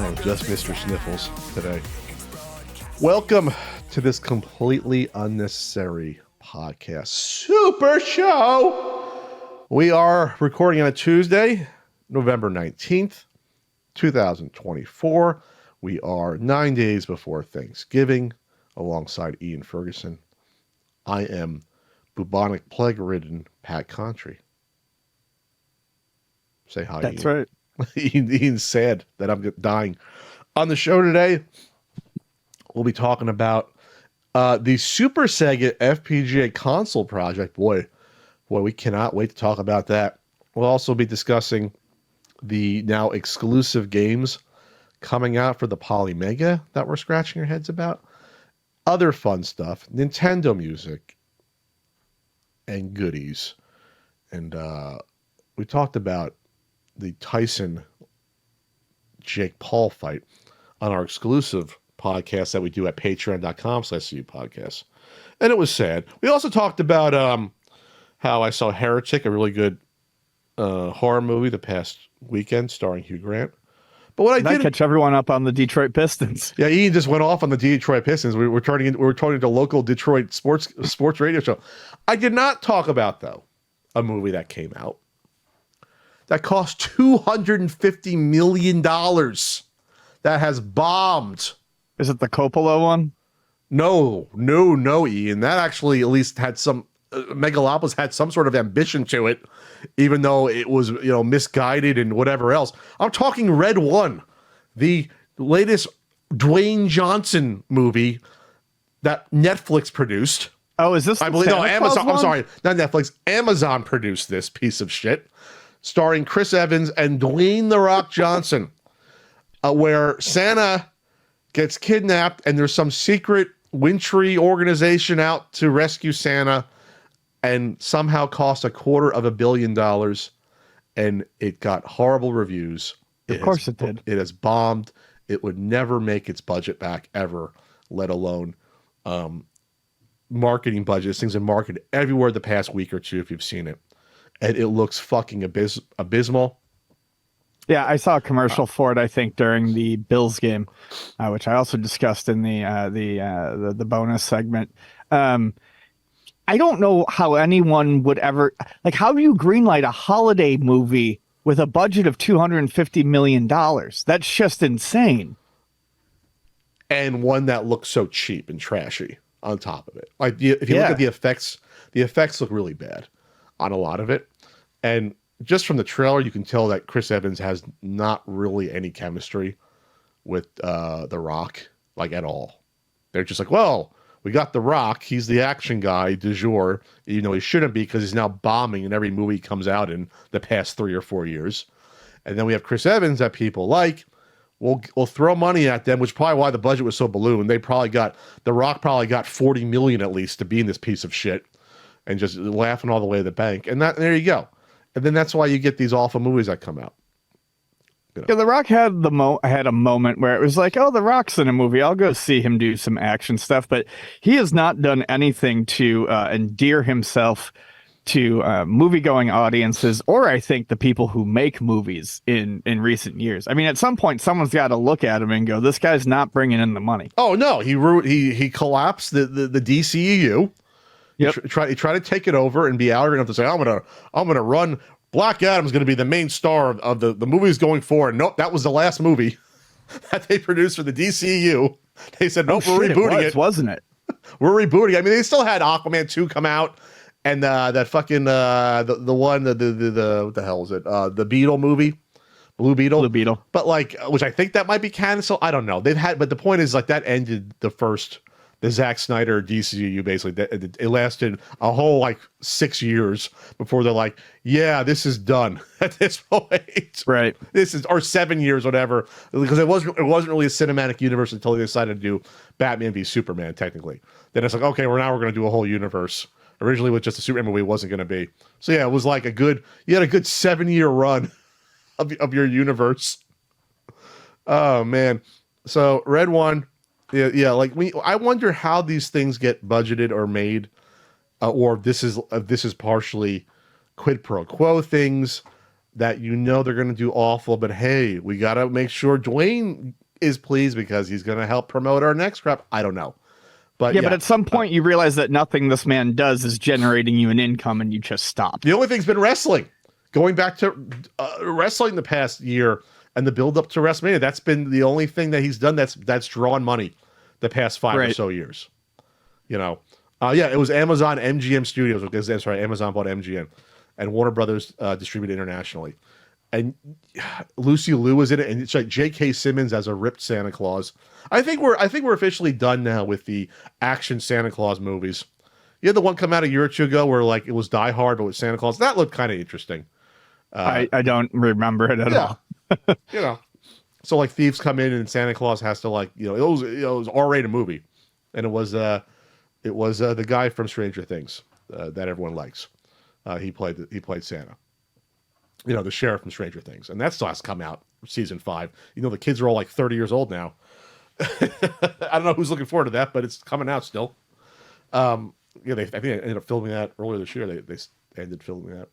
Just Mr. Sniffles today. Welcome to this completely unnecessary podcast super show. We are recording on a Tuesday, November 19th, 2024. We are 9 days before Thanksgiving, alongside Ian Ferguson. I am bubonic plague-ridden Pat Contry. Say hi, That's Ian. right. Ian's sad that I'm dying. On the show today, we'll be talking about the Super Sega FPGA console project. Boy, we cannot wait to talk about that. We'll also be discussing the now exclusive games coming out for the Polymega that we're scratching our heads about. Other fun stuff, Nintendo music, and goodies. And we talked about the Tyson Jake Paul fight on our exclusive podcast that we do at patreon.com/CU podcast. And it was sad. We also talked about how I saw Heretic, a really good horror movie the past weekend starring Hugh Grant. But what I did catch everyone up on the Detroit Pistons. Yeah, Ian just went off on the Detroit Pistons. We were turning into a local Detroit sports radio show. I did not talk about, though, a movie that came out that cost $250 million that has bombed. Is it the Coppola one? No, Ian. That actually at least had some, Megalopolis had some sort of ambition to it, even though it was, misguided and whatever else. I'm talking Red One, the latest Dwayne Johnson movie that Netflix produced. Oh, is this? I believe no, Amazon. I'm sorry, not Netflix. Amazon produced this piece of shit, starring Chris Evans and Dwayne "The Rock" Johnson, where Santa gets kidnapped and there's some secret wintry organization out to rescue Santa, and somehow cost $250 million, and it got horrible reviews. Of course it did. It has bombed. It would never make its budget back ever, let alone marketing budgets. Things have marketed everywhere the past week or two if you've seen it. And it looks fucking abysmal. Yeah, I saw a commercial for it, I think, during the Bills game, which I also discussed in the bonus segment. I don't know how anyone would ever, how do you greenlight a holiday movie with a budget of $250 million? That's just insane. And one that looks so cheap and trashy on top of it. If you look at the effects look really bad on a lot of it. And just from the trailer, you can tell that Chris Evans has not really any chemistry with The Rock, at all. They're just like, well, we got The Rock. He's the action guy du jour, even though he shouldn't be because he's now bombing in every movie he comes out in the past 3 or 4 years. And then we have Chris Evans that people like. We'll throw money at them, which is probably why the budget was so ballooned. The Rock probably got $40 million at least to be in this piece of shit, and just laughing all the way to the bank. And there you go. And then that's why you get these awful movies that come out. Yeah, The Rock had had a moment where it was like, oh, The Rock's in a movie. I'll go see him do some action stuff. But he has not done anything to endear himself to movie-going audiences, or I think the people who make movies in recent years. I mean, at some point, someone's got to look at him and go, this guy's not bringing in the money. Oh, no. He collapsed the DCEU. Yep. He tried to take it over and be arrogant enough to say, I'm gonna run. Black Adam's going to be the main star of the movies going forward. Nope, that was the last movie that they produced for the DCU. They said, nope, we're rebooting it. Wasn't it? We're rebooting it. I mean, they still had Aquaman 2 come out, and that fucking the one, the what the hell is it? The Beetle movie, Blue Beetle. But which I think that might be canceled. I don't know. But the point is, that ended the Zack Snyder DCU, basically. It lasted a whole 6 years before they're like, yeah, this is done at this point. Right. Or 7 years, whatever, because it wasn't really a cinematic universe until they decided to do Batman v Superman, technically. Then it's like, okay, we're going to do a whole universe. Originally, with just a Superman movie, it wasn't going to be. So yeah, it was you had a good 7-year run of your universe. Oh man. So Red One. Yeah. I wonder how these things get budgeted or made, or if this is partially quid pro quo things. that you know they're going to do awful, but hey, we got to make sure Dwayne is pleased because he's going to help promote our next crap. I don't know. But yeah, but at some point you realize that nothing this man does is generating you an income and you just stop. The only thing's been wrestling. Going back to wrestling the past year and the build up to WrestleMania, that's been the only thing that he's done that's drawn money the past 5 or so years. You know, it was Amazon MGM Studios. I'm sorry, Amazon bought MGM, and Warner Brothers distributed internationally. And Lucy Liu was in it, and it's like J.K. Simmons as a ripped Santa Claus. I think we're officially done now with the action Santa Claus movies. You had the one come out a year or two ago where like it was Die Hard, but with Santa Claus. That looked kind of interesting. I don't remember it at all. You know, so like thieves come in and Santa Claus has to like it was an R-rated movie, and it was the guy from Stranger Things that everyone likes. He played Santa. You know, the sheriff from Stranger Things, and that still has to come out season 5. You know, the kids are all like 30 years old now. I don't know who's looking forward to that, but it's coming out still. I think they ended up filming that earlier this year. They ended filming that.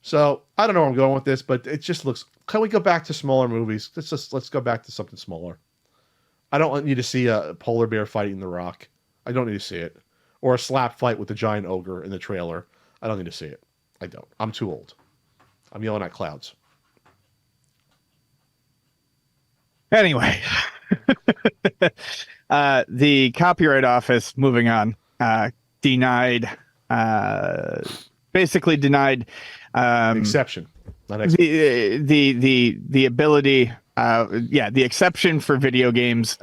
So I don't know where I'm going with this, but it just looks. Can we go back to smaller movies? Let's go back to something smaller. I don't need to see a polar bear fighting the Rock. I don't need to see it, or a slap fight with the giant ogre in the trailer. I don't need to see it. I don't. I'm too old. I'm yelling at clouds. Anyway, the Copyright Office, moving on, basically denied exception, not the ability, the exception for video games,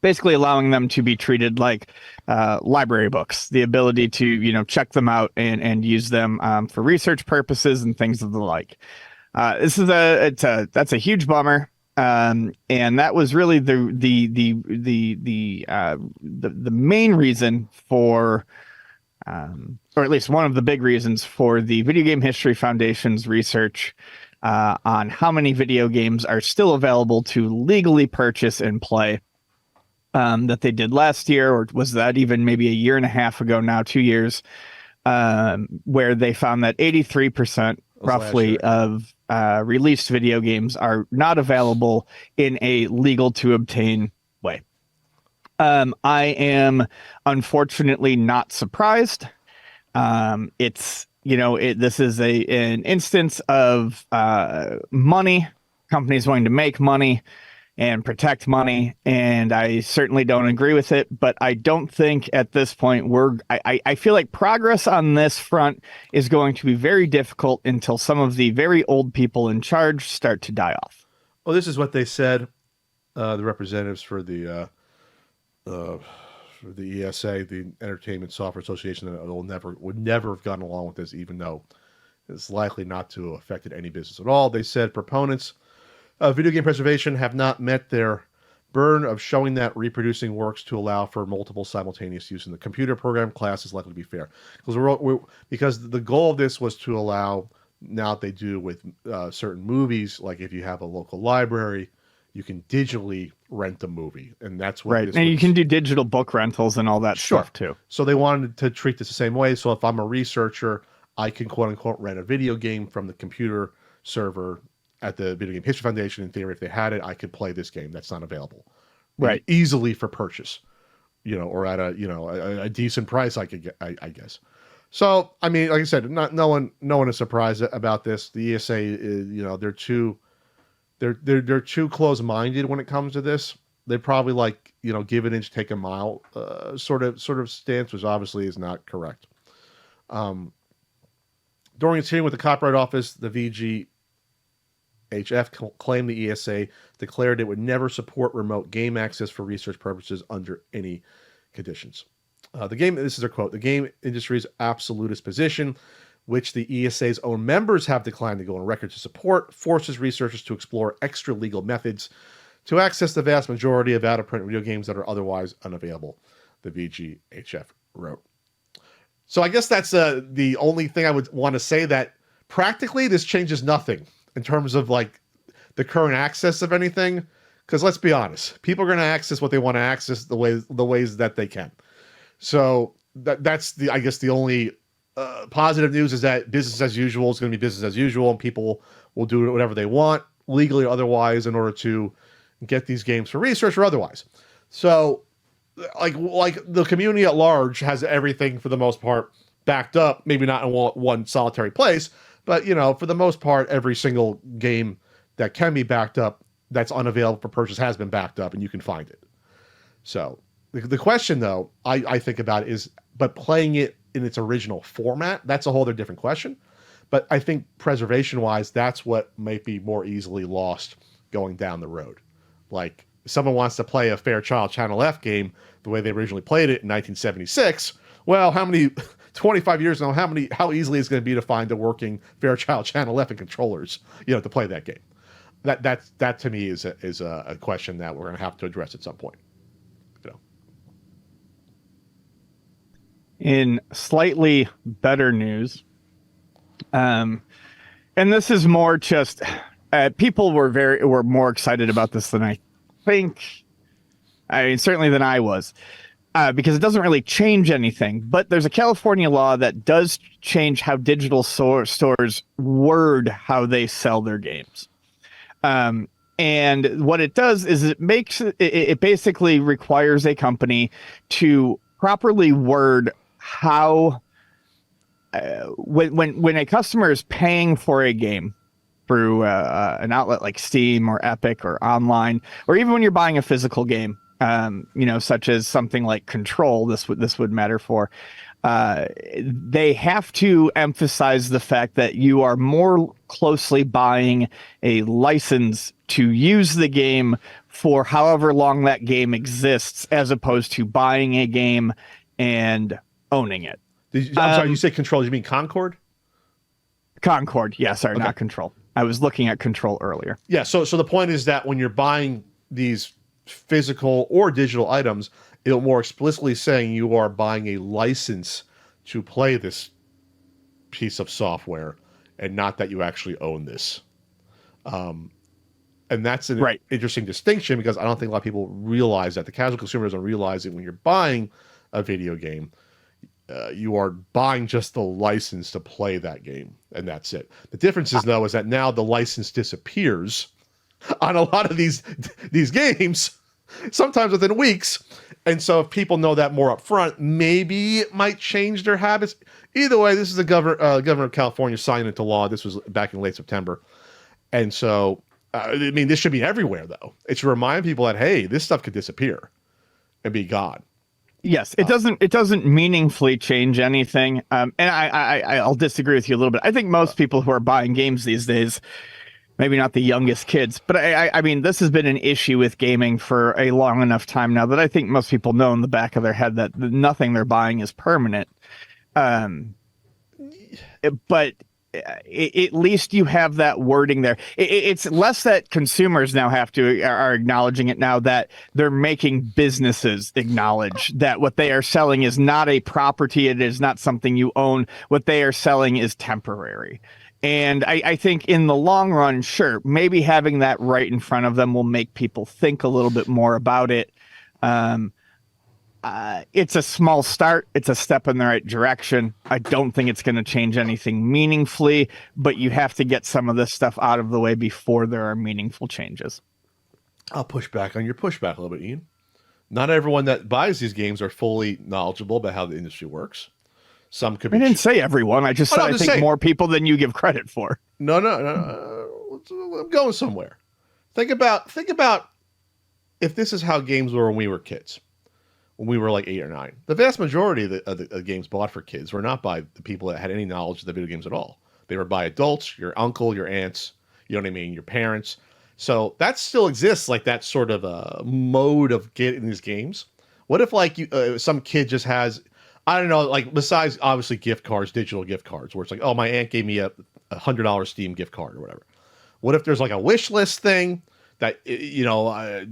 basically allowing them to be treated like library books, the ability to check them out and use them for research purposes and things of the like. That's a huge bummer. And that was really the main reason for, or at least one of the big reasons for the Video Game History Foundation's research on how many video games are still available to legally purchase and play, that they did last year, or was that even maybe a year and a half ago now, 2 years, where they found that 83% roughly of released video games are not available in a legal to obtain way. I am unfortunately not surprised. This is an instance of money, companies wanting to make money and protect money, and I certainly don't agree with it, but I don't think at this point I feel like progress on this front is going to be very difficult until some of the very old people in charge start to die off. Well, this is what they said, the representatives for the ESA, the Entertainment Software Association, that would never have gotten along with this, even though it's likely not to have affected any business at all. They said proponents of video game preservation have not met their burden of showing that reproducing works to allow for multiple simultaneous use in the computer program class is likely to be fair. Because the goal of this was to allow, now that they do with certain movies, like if you have a local library, you can digitally rent the movie, and that's what. Right, and you can do digital book rentals and all that stuff too. So they wanted to treat this the same way. So if I'm a researcher, I can quote unquote rent a video game from the computer server at the Video Game History Foundation. In theory, if they had it, I could play this game that's not available, right, easily for purchase, or at a decent price. I guess. So I mean, like I said, no one is surprised about this. The ESA is, they're too close-minded when it comes to this. They probably give an inch, take a mile, sort of stance, which obviously is not correct. During its hearing with the Copyright Office, the VGHF claimed the ESA declared it would never support remote game access for research purposes under any conditions. This is their quote, the game industry's absolutist position, which the ESA's own members have declined to go on record to support, forces researchers to explore extra legal methods to access the vast majority of out-of-print video games that are otherwise unavailable, the VGHF wrote. So I guess that's the only thing I would want to say, that practically this changes nothing in terms of the current access of anything, because let's be honest, people are going to access what they want to access the ways that they can. So that's the only positive news is that business as usual is going to be business as usual, and people will do whatever they want, legally or otherwise, in order to get these games for research or otherwise. So, like the community at large has everything for the most part backed up. Maybe not in one solitary place, but for the most part, every single game that can be backed up that's unavailable for purchase has been backed up, and you can find it. So the question, though, I think about is, but playing it in its original format, that's a whole other different question. But I think preservation-wise, that's what might be more easily lost going down the road. Like, if someone wants to play a Fairchild Channel F game the way they originally played it in 1976, well, 25 years now, how easily is it going to be to find a working Fairchild Channel F and controllers, to play that game? That to me is a question that we're going to have to address at some point. In slightly better news, and this is more just people were more excited about this than I think. I mean, certainly than I was, because it doesn't really change anything. But there's a California law that does change how digital stores word how they sell their games. And what it does is it basically requires a company to properly word how when a customer is paying for a game through an outlet like Steam or Epic or online, or even when you're buying a physical game, such as something like Control, this would matter for. They have to emphasize the fact that you are more closely buying a license to use the game for however long that game exists, as opposed to buying a game and owning it. I'm sorry, you said Control. You mean Concord? Concord, yeah, sorry, Okay. Not Control. I was looking at Control earlier. Yeah, so the point is that when you're buying these physical or digital items, it'll more explicitly saying you are buying a license to play this piece of software, and not that you actually own this. And that's an interesting distinction, because I don't think a lot of people realize that. The casual consumer doesn't realize that when you're buying a video game, you are buying just the license to play that game, and that's it. The difference is, though, is that now the license disappears on a lot of these games, sometimes within weeks. And so if people know that more up front, maybe it might change their habits. Either way, this is the governor of California signed into law. This was back in late September. And so, this should be everywhere, though. It should remind people that, hey, this stuff could disappear and be gone. Yes, it doesn't meaningfully change anything. And I'll disagree with you a little bit. I think most people who are buying games these days, maybe not the youngest kids, but I mean, this has been an issue with gaming for a long enough time now that I think most people know in the back of their head that nothing they're buying is permanent. But at least you have that wording there. It's less that consumers now are acknowledging it now, that they're making businesses acknowledge that what they are selling is not a property. It is not something you own. What they are selling is temporary. And I think in the long run, sure, maybe having that right in front of them will make people think a little bit more about it. It's a small start. It's a step in the right direction. I don't think it's going to change anything meaningfully, but you have to get some of this stuff out of the way before there are meaningful changes. I'll push back on your pushback a little bit, Ian. Not everyone that buys these games are fully knowledgeable about how the industry works. Some could be. I didn't say everyone. I just said I think more people than you give credit for. No. I'm going somewhere. Think about if this is how games were when we were kids. When we were like 8 or 9, the vast majority of the games bought for kids were not by the people that had any knowledge of the video games at all. They were by adults, your uncle, your aunts, your parents. So that still exists, like that sort of a mode of getting these games. What if like some kid just has, I don't know, like besides obviously gift cards, digital gift cards, where it's like, oh, my aunt gave me a $100 Steam gift card or whatever. What if there's like a wish list thing? That my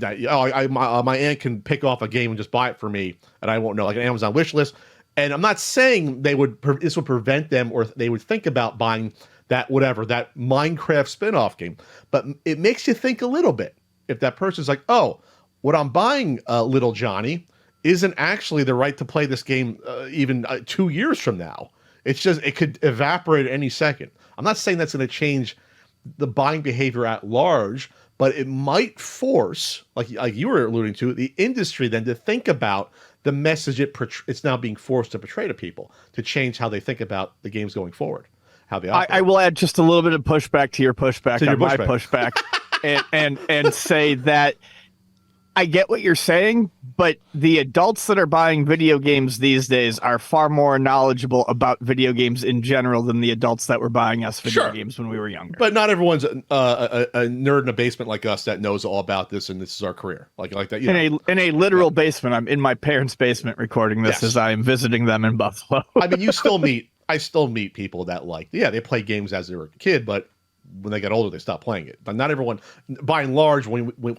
aunt can pick off a game and just buy it for me, and I won't know, like an Amazon wish list. And I'm not saying this would prevent them, or they would think about buying that Minecraft spin-off game, but it makes you think a little bit. If that person's like, oh, what I'm buying, little Johnny, isn't actually the right to play this game even 2 years from now. It's just, it could evaporate at any second. I'm not saying that's going to change the buying behavior at large, but it might force, like you were alluding to, the industry then to think about the message it's now being forced to portray to people, to change how they think about the games going forward, how they operate. I will add just a little bit of pushback to your pushback on my pushback, and say that I get what you're saying, but the adults that are buying video games these days are far more knowledgeable about video games in general than the adults that were buying us video games when we were younger. But not everyone's a nerd in a basement like us that knows all about this and this is our career. Like that. In a literal basement. I'm in my parents' basement recording this as I am visiting them in Buffalo. I mean, I still meet people that they play games as they were a kid, but when they got older, they stopped playing it. But not everyone, by and large,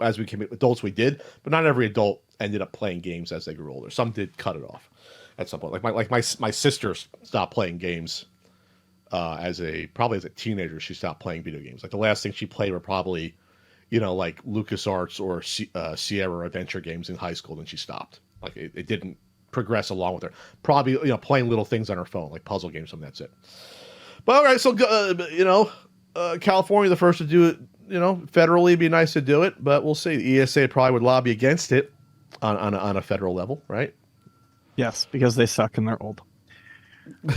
as we became adults, we did. But not every adult ended up playing games as they grew older. Some did cut it off at some point. Like my sister stopped playing games probably as a teenager. She stopped playing video games. Like the last thing she played were probably, like LucasArts or Sierra adventure games in high school. Then she stopped. Like it didn't progress along with her. Probably playing little things on her phone, like puzzle games. Something, that's it. But all right, so California, the first to do it, federally, it'd be nice to do it, but we'll see. The ESA probably would lobby against it on a federal level, right? Yes, because they suck and they're old.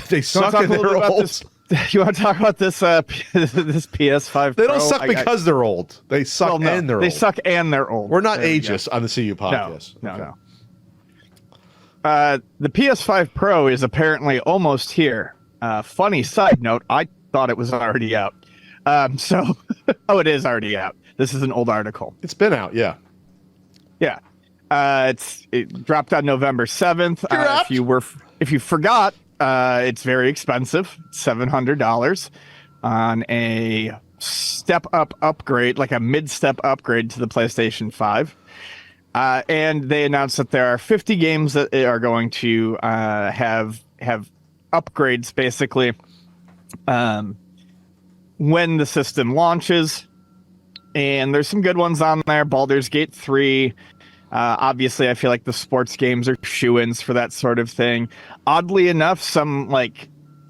They suck and they're old. You want to talk about this this PS5 They don't suck because they're old. They suck and they're old. They suck and they're old. We're not ageist on the CU podcast. No. The PS5 Pro is apparently almost here. Funny side note, I thought it was already out. It is already out. This is an old article. It's been out, yeah. Yeah. It dropped on November 7th. If you forgot, it's very expensive, $700 on a step-up upgrade, like a mid-step upgrade to the PlayStation 5. And they announced that there are 50 games that are going to have upgrades, basically, when the system launches. And there's some good ones on there. Baldur's Gate 3. Obviously, I feel like the sports games are shoo-ins for that sort of thing. Oddly enough, some what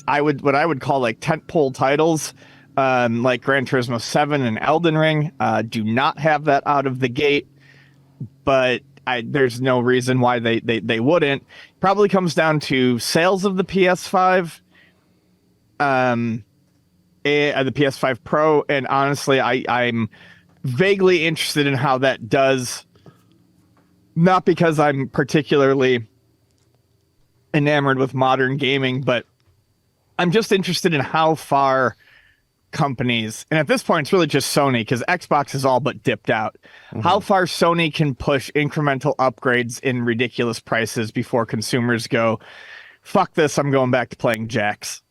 I would call tentpole titles, like Gran Turismo 7 and Elden Ring, do not have that out of the gate. But there's no reason why they wouldn't. Probably comes down to sales of the PS5. The PS5 Pro, and honestly, I'm vaguely interested in how that does. Not because I'm particularly enamored with modern gaming, but I'm just interested in how far companies, and at this point it's really just Sony, because Xbox is all but dipped out, how far Sony can push incremental upgrades in ridiculous prices before consumers go, fuck this, I'm going back to playing Jax.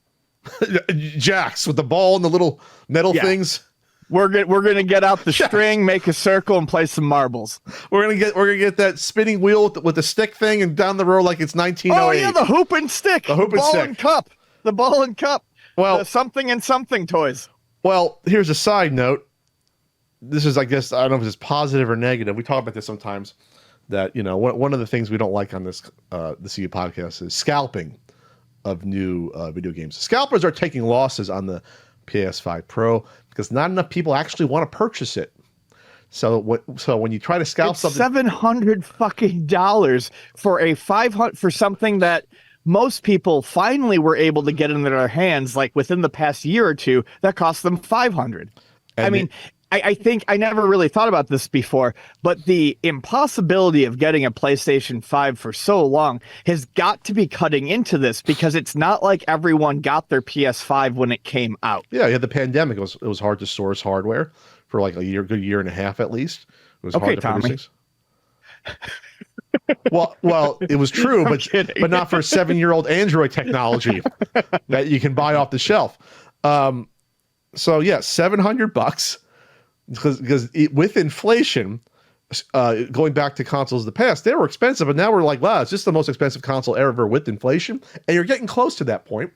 Jacks with the ball and the little metal things. We're gonna get out the string, make a circle, and play some marbles. We're gonna get that spinning wheel with the stick thing, and down the road like it's 1908. Oh yeah, the hoop and stick, the ball and cup. Well, the something and something toys. Well, here's a side note. This is, I guess, I don't know if it's positive or negative. We talk about this sometimes. That one of the things we don't like on the CU podcast is scalping of new video games. Scalpers are taking losses on the PS5 Pro because not enough people actually want to purchase it. So when you try to scalp something, $700 fucking dollars for a $500 for something that most people finally were able to get into their hands, like within the past year or two, that cost them $500. I think I never really thought about this before, but the impossibility of getting a PlayStation 5 for so long has got to be cutting into this, because it's not like everyone got their PS5 when it came out. Yeah, you had the pandemic. It was hard to source hardware for like a good year and a half at least. It was hard to produce things. Well, it was true, but not for 7-year-old Android technology that you can buy off the shelf. So yeah, $700. Because with inflation, going back to consoles of the past, they were expensive, but now we're like, wow, it's just the most expensive console ever with inflation, and you're getting close to that point.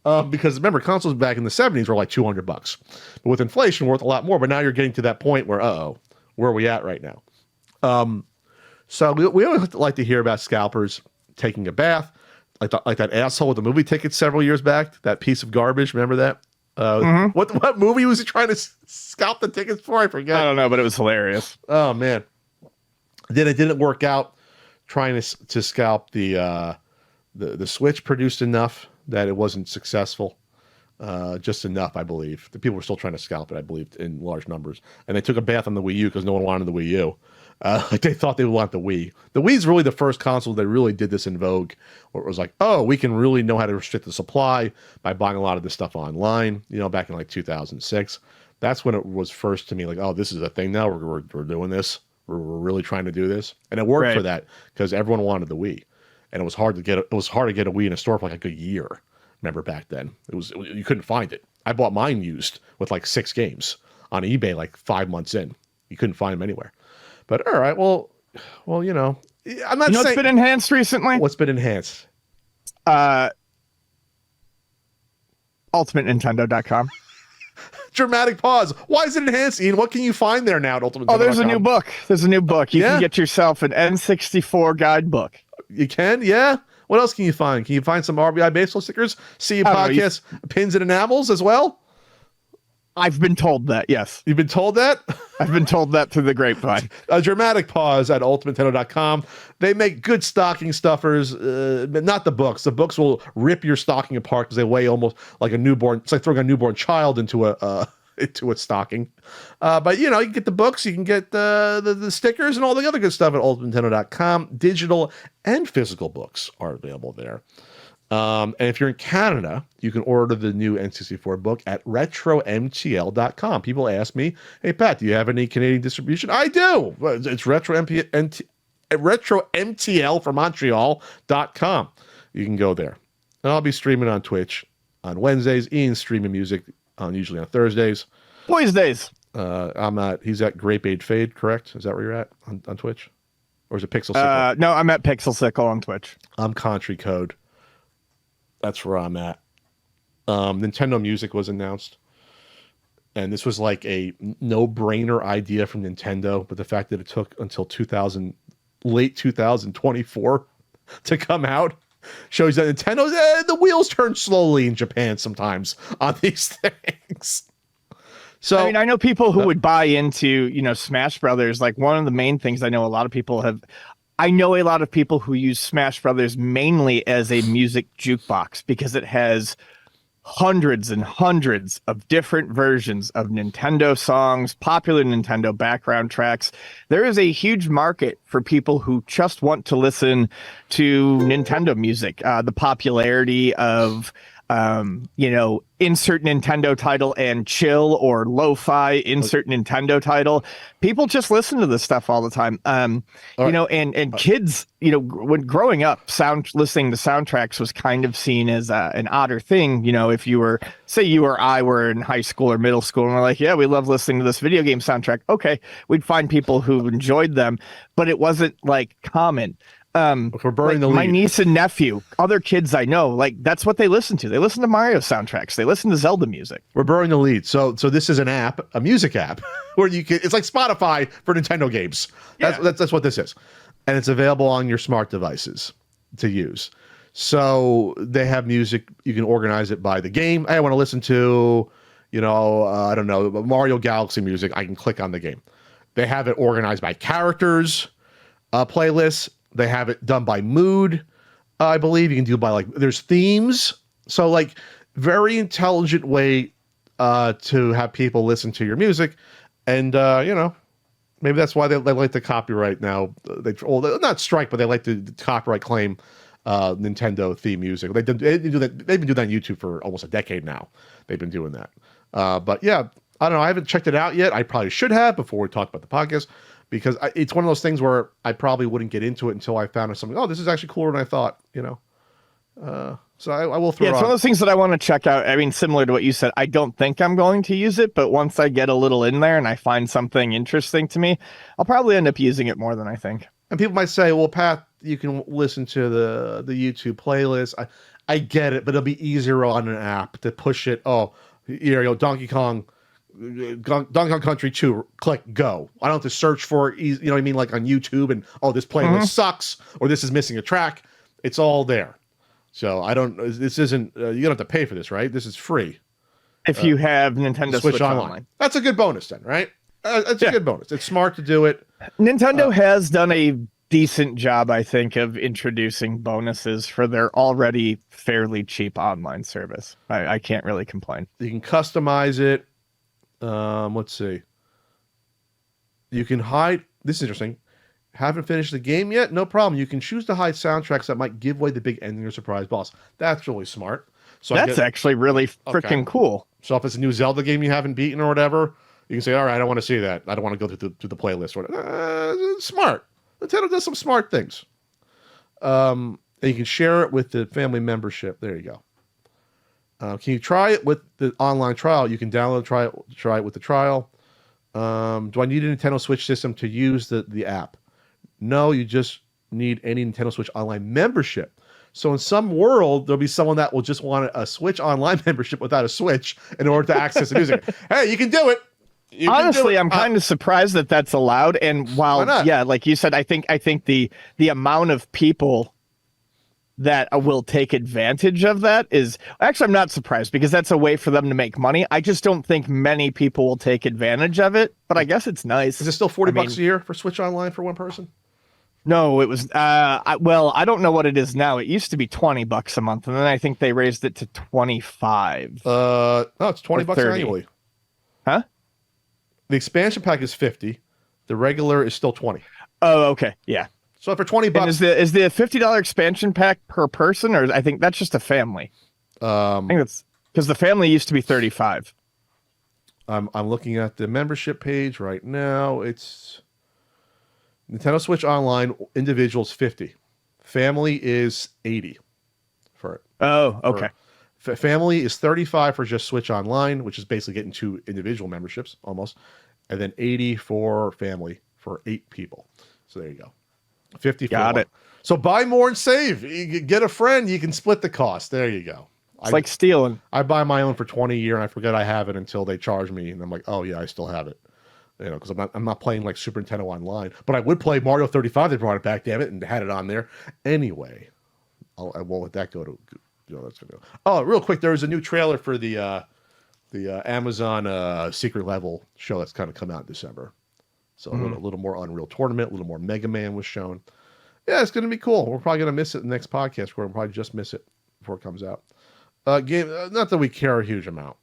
Because remember, consoles back in the 70s were like $200, but with inflation, worth a lot more. But now you're getting to that point where, where are we at right now? So we always like to hear about scalpers taking a bath. like that asshole with the movie tickets several years back. That piece of garbage. Remember that? What movie was he trying to scalp the tickets for? I forget. I don't know, but it was hilarious. Oh man. Then it didn't work out. Trying to scalp the Switch produced enough that it wasn't successful. Just enough, I believe. The people were still trying to scalp it, I believe, in large numbers. And they took a bath on the Wii U because no one wanted the Wii U. Like they thought they would want the Wii. The Wii is really the first console that really did this in vogue, where it was like, oh, we can really know how to restrict the supply by buying a lot of this stuff online. Back in like 2006. That's when it was first to me like, oh, this is a thing now. We're doing this. We're really trying to do this, and it worked for that because everyone wanted the Wii, and it was hard to get. It was hard to get a Wii in a store for like a good year. Remember back then, you couldn't find it. I bought mine used with like 6 games on eBay like 5 months in. You couldn't find them anywhere. But all right, well, I'm not saying what's been enhanced recently. What's been enhanced? UltimateNintendo.com. Dramatic pause. Why is it enhanced, Ian? What can you find there now at Ultimate? Oh, there's a new book. There's a new book. You can get yourself an N64 guidebook. You can, yeah. What else can you find? Can you find some RBI baseball stickers? See podcast pins and enamels as well? I've been told that, yes. You've been told that? I've been told that through the grapevine. A dramatic pause at ultimatenintendo.com. They make good stocking stuffers, but not the books. The books will rip your stocking apart because they weigh almost like a newborn. It's like throwing a newborn child into a stocking. But you can get the books, you can get the stickers and all the other good stuff at ultimatenintendo.com. Digital and physical books are available there. And if you're in Canada, you can order the new N64 book at retromtl.com. People ask me, hey, Pat, do you have any Canadian distribution? I do. It's retromtl from Montreal.com. You can go there. And I'll be streaming on Twitch on Wednesdays. Ian's streaming music usually on Thursdays. Boys Days. He's at Grape Aid Fade, correct? Is that where you're at on Twitch? Or is it Pixel Sickle? No, I'm at Pixel Sickle on Twitch. I'm Country Code. That's where I'm at. Nintendo Music was announced. And this was like a no-brainer idea from Nintendo, but the fact that it took until late 2024 to come out shows that Nintendo, the wheels turn slowly in Japan sometimes on these things. So I know people who would buy into, Smash Brothers. Like one of the main things I know a lot of people have. I know a lot of people who use Smash Brothers mainly as a music jukebox because it has hundreds and hundreds of different versions of Nintendo songs, popular Nintendo background tracks. There is a huge market for people who just want to listen to Nintendo music. The popularity of insert Nintendo title and chill, or lo-fi, insert Nintendo title. People just listen to this stuff all the time. Kids, when growing up, listening to soundtracks was kind of seen as an odder thing. If you were, say you or I were in high school or middle school and we're like, yeah, we love listening to this video game soundtrack. Okay. We'd find people who enjoyed them, but it wasn't like common. We're burning the lead. My niece and nephew, other kids I know, that's what they listen to. They listen to Mario soundtracks. They listen to Zelda music. We're burning the lead. So this is an app, a music app, where it's like Spotify for Nintendo games. That's what this is. And it's available on your smart devices to use. So they have music. You can organize it by the game. Hey, I want to listen to, I don't know, Mario Galaxy music. I can click on the game. They have it organized by characters, playlists. They have it done by mood, I believe. You can do it by there's themes. So very intelligent way to have people listen to your music. And, maybe that's why they like to copyright now. Not strike, but they like to copyright claim Nintendo theme music. They've been doing that on YouTube for almost a decade now. They've been doing that. But yeah, I don't know. I haven't checked it out yet. I probably should have before we talk about the podcast. Because it's one of those things where I probably wouldn't get into it until I found something. Oh, this is actually cooler than I thought. So I will throw. Yeah, it's one of those things that I want to check out. I mean, similar to what you said, I don't think I'm going to use it, but once I get a little in there and I find something interesting to me, I'll probably end up using it more than I think. And people might say, "Well, Pat, you can listen to the YouTube playlist." I get it, but it'll be easier on an app to push it. Oh, Donkey Kong Country 2, click go. I don't have to search for it, you know what I mean, like on YouTube and this playlist sucks or this is missing a track. It's all there. So I don't. This isn't. You don't have to pay for this, right? This is free. If you have Nintendo Switch Online. That's a good bonus, then, right? That's a good bonus. It's smart to do it. Nintendo has done a decent job, I think, of introducing bonuses for their already fairly cheap online service. I can't really complain. You can customize it. Let's see. You can hide. This is interesting. Haven't finished the game yet? No problem. You can choose to hide soundtracks that might give away the big ending or surprise boss. That's really smart. So that's actually really freaking cool. So if it's a new Zelda game you haven't beaten or whatever, you can say, all right, I don't want to see that. I don't want to go through the playlist. Or whatever. Smart. Nintendo does some smart things. And you can share it with the family membership. There you go. Can you try it with the online trial? You can download, try it with the trial. Do I need a Nintendo Switch system to use the app? No, you just need any Nintendo Switch Online membership. So in some world, there'll be someone that will just want a Switch Online membership without a Switch in order to access the music. Hey, you can do it. Honestly, I'm kind of surprised that that's allowed. And while, yeah, like you said, I think the amount of people that will take advantage of that is actually, I'm not surprised because that's a way for them to make money. I just don't think many people will take advantage of it, but I guess it's nice. Is it still $40 a year for Switch Online for one person? No, it was, I don't know what it is now. It used to be $20 a month, and then I think they raised it to 25. No, it's $20 annually. Huh? The expansion pack is 50. The regular is still 20. Oh, okay. Yeah. So for $20, and is the $50 expansion pack per person, or I think that's just a family? I think that's because the family used to be 35. I'm looking at the membership page right now. It's Nintendo Switch Online individuals 50, family is 80 for it. Oh, okay. Family is 35 for just Switch Online, which is basically getting 2 individual memberships almost, and then 80 for family for 8 people. So there you go. 50. Got it. So buy more and save. You get a friend, you can split the cost. There you go. It's like stealing. I buy my own for 20 a year, and I forget I have it until they charge me, and I'm like, oh yeah, I still have it. You know, because I'm not playing like Super Nintendo Online, but I would play Mario 35. They brought it back, damn it, and had it on there anyway. I won't let that go to. That's gonna go. Oh, real quick, there was a new trailer for the Amazon Secret Level show that's kind of come out in December. So a little more Unreal Tournament, a little more Mega Man was shown. Yeah, it's going to be cool. We're probably going to miss it in the next podcast. We'll probably just miss it before it comes out. Game, not that we care a huge amount.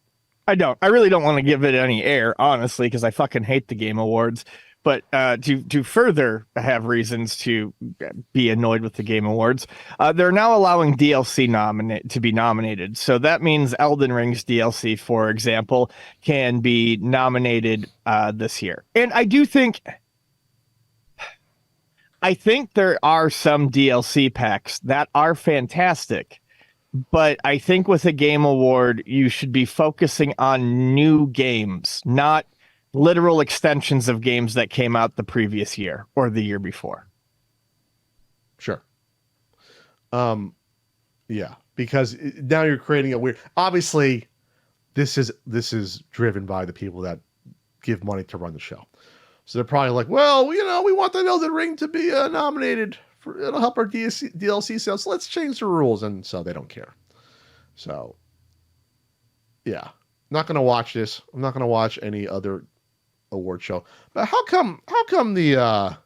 I don't. I really don't want to give it any air, honestly, because I fucking hate the Game Awards. But to further have reasons to be annoyed with the Game Awards, they're now allowing DLC to be nominated. So that means Elden Ring's DLC, for example, can be nominated this year. And I think there are some DLC packs that are fantastic. But I think with a Game Award, you should be focusing on new games, not literal extensions of games that came out the previous year or the year before. Sure. Yeah, because now you're creating a weird. Obviously, this is driven by the people that give money to run the show. So they're probably like, well, we want the Elden Ring to be nominated. It'll help our DLC sales. So let's change the rules, and so they don't care. So, yeah, not going to watch this. I'm not going to watch any other award show. But how come the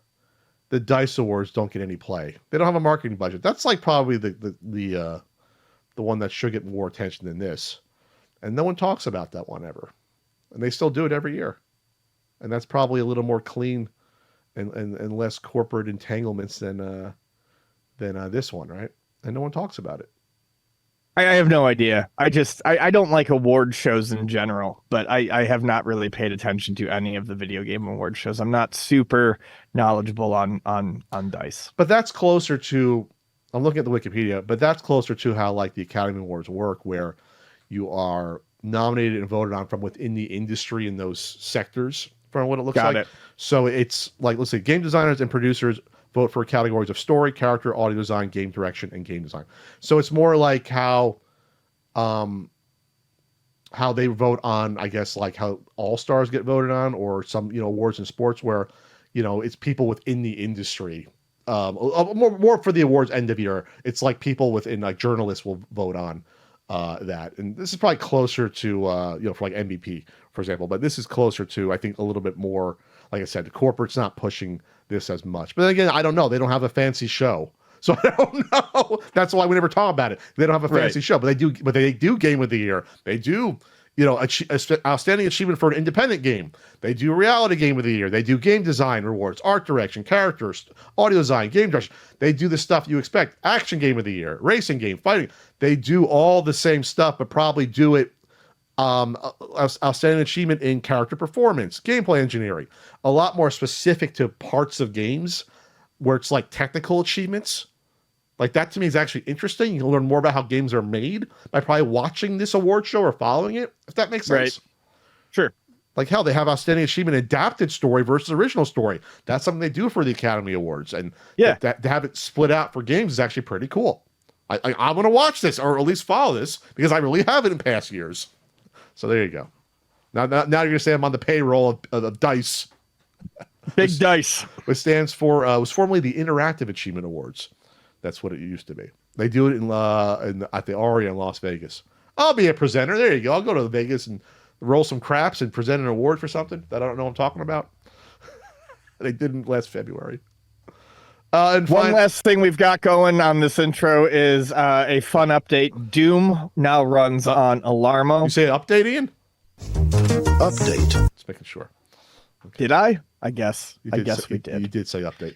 DICE Awards don't get any play? They don't have a marketing budget. That's like probably the one that should get more attention than this, and no one talks about that one ever, and they still do it every year, and that's probably a little more clean and less corporate entanglements than this one, right? And no one talks about it. I have no idea. I don't like award shows in general, but I have not really paid attention to any of the video game award shows. I'm not super knowledgeable on DICE. But that's closer to, I'm looking at the Wikipedia, but that's closer to how like the Academy Awards work, where you are nominated and voted on from within the industry in those sectors, from what it looks like. Got it. So it's like, let's say game designers and producers vote for categories of story, character, audio design, game direction, and game design. So it's more like how they vote on, I guess, like how All-Stars get voted on, or some, awards in sports where, it's people within the industry more for the awards end of year. It's like people within like journalists will vote on that, and this is probably closer to for like MVP, for example. But this is closer to, I think, a little bit more. Like I said, the corporate's not pushing this as much. But then again, I don't know. They don't have a fancy show, so I don't know. That's why we never talk about it. They don't have a fancy show, but they do. But they do Game of the Year. They do. Outstanding achievement for an independent game. They do reality game of the year. They do game design rewards, art direction, characters, audio design, game direction. They do the stuff you expect. Action game of the year, racing game, fighting. They do all the same stuff, but probably do it outstanding achievement in character performance, gameplay engineering, a lot more specific to parts of games where it's like technical achievements. Like that to me is actually interesting. You can learn more about how games are made by probably watching this award show or following it, if that makes sense. Right. Sure. Like hell, they have outstanding achievement adapted story versus original story. That's something they do for the Academy Awards. And to have it split out for games is actually pretty cool. I'm going to watch this, or at least follow this, because I really haven't in past years. So there you go. Now you're going to say I'm on the payroll of DICE. Big DICE. Which stands for, was formerly the Interactive Achievement Awards. That's what it used to be. They do it at the Aria in Las Vegas. I'll be a presenter. There you go. I'll go to Vegas and roll some craps and present an award for something that I don't know what I'm talking about. They didn't last February. And one last thing we've got going on this intro is a fun update. Doom now runs on Alarmo. You say update, Ian? Update. Just making sure. Okay. Did I? I guess. We did. You did say update.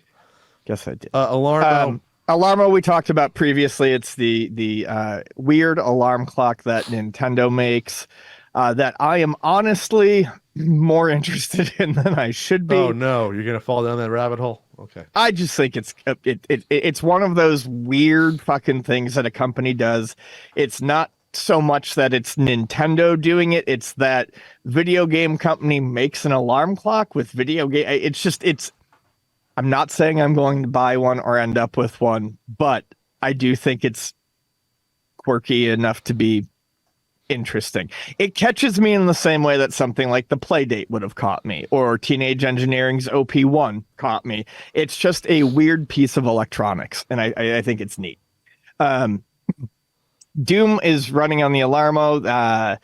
Guess I did. Alarmo. Alarmo we talked about previously. It's the weird alarm clock that Nintendo makes that I am honestly more interested in than I should be. Oh no, you're gonna fall down that rabbit hole. Okay. I just think it's one of those weird fucking things that a company does. It's not so much that it's Nintendo doing it. It's that video game company makes an alarm clock with video game. It's I'm not saying I'm going to buy one or end up with one, but I do think it's quirky enough to be interesting. It catches me in the same way that something like the Playdate would have caught me, or Teenage Engineering's OP1 caught me. It's just a weird piece of electronics, and I think it's neat. Doom is running on the Alarmo.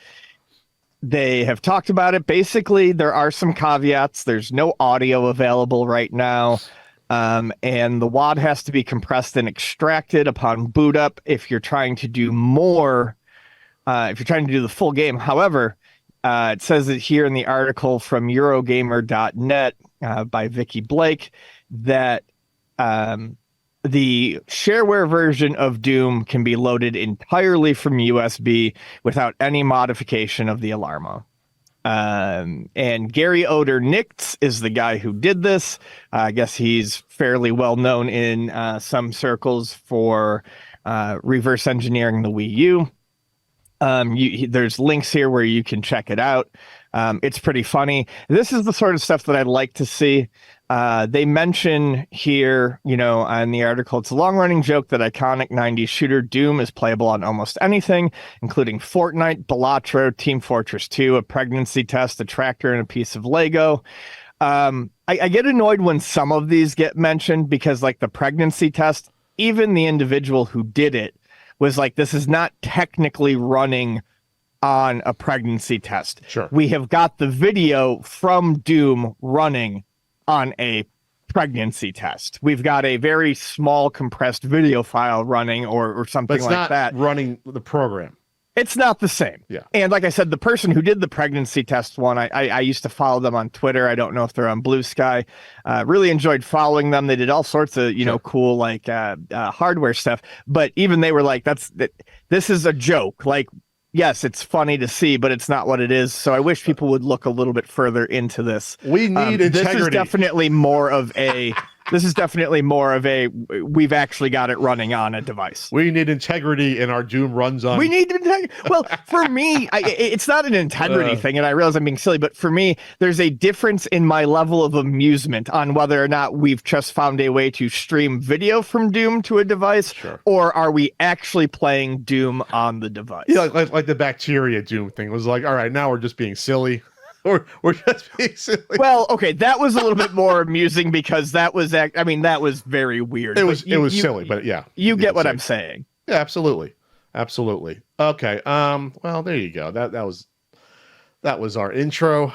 They have talked about it. Basically, there are some caveats. There's no audio available right now. And the WAD has to be compressed and extracted upon boot up if you're trying to do more, if you're trying to do the full game. However, it says it here in the article from Eurogamer.net by Vicky Blake that the shareware version of Doom can be loaded entirely from USB without any modification of the Alarmo. And Gary Oder-Nichts is the guy who did this. I guess he's fairly well known in some circles for reverse engineering the Wii U. There's links here where you can check it out. It's pretty funny. This is the sort of stuff that I'd like to see. They mention here, in the article, it's a long-running joke that iconic 90s shooter Doom is playable on almost anything, including Fortnite, Balatro, Team Fortress 2, a pregnancy test, a tractor, and a piece of Lego. I get annoyed when some of these get mentioned because, like, the pregnancy test, even the individual who did it was like, this is not technically running on a pregnancy test. Sure. We have got the video from Doom running on a pregnancy test. We've got a very small compressed video file running or something like that. Running the program. It's not the same. Yeah. And like I said, the person who did the pregnancy test one, I used to follow them on Twitter. I don't know if they're on Blue Sky. Really enjoyed following them. They did all sorts of, cool, like hardware stuff. But even they were like, this is a joke. Like, yes, it's funny to see, but it's not what it is. So I wish people would look a little bit further into this. We need integrity. This is definitely more of a we've actually got it running on a device. We need integrity in our Doom runs on. We need integrity. Well, for me, it's not an integrity thing, and I realize I'm being silly, but for me, there's a difference in my level of amusement on whether or not we've just found a way to stream video from Doom to a device, or are we actually playing Doom on the device? Yeah, like the bacteria Doom thing was like, all right, now we're just being silly. We're just basically. Well, okay, that was a little bit more amusing because that was that was very weird. It was silly, but yeah, you get what I'm saying. Yeah, absolutely. Okay. Well, there you go. That was our intro.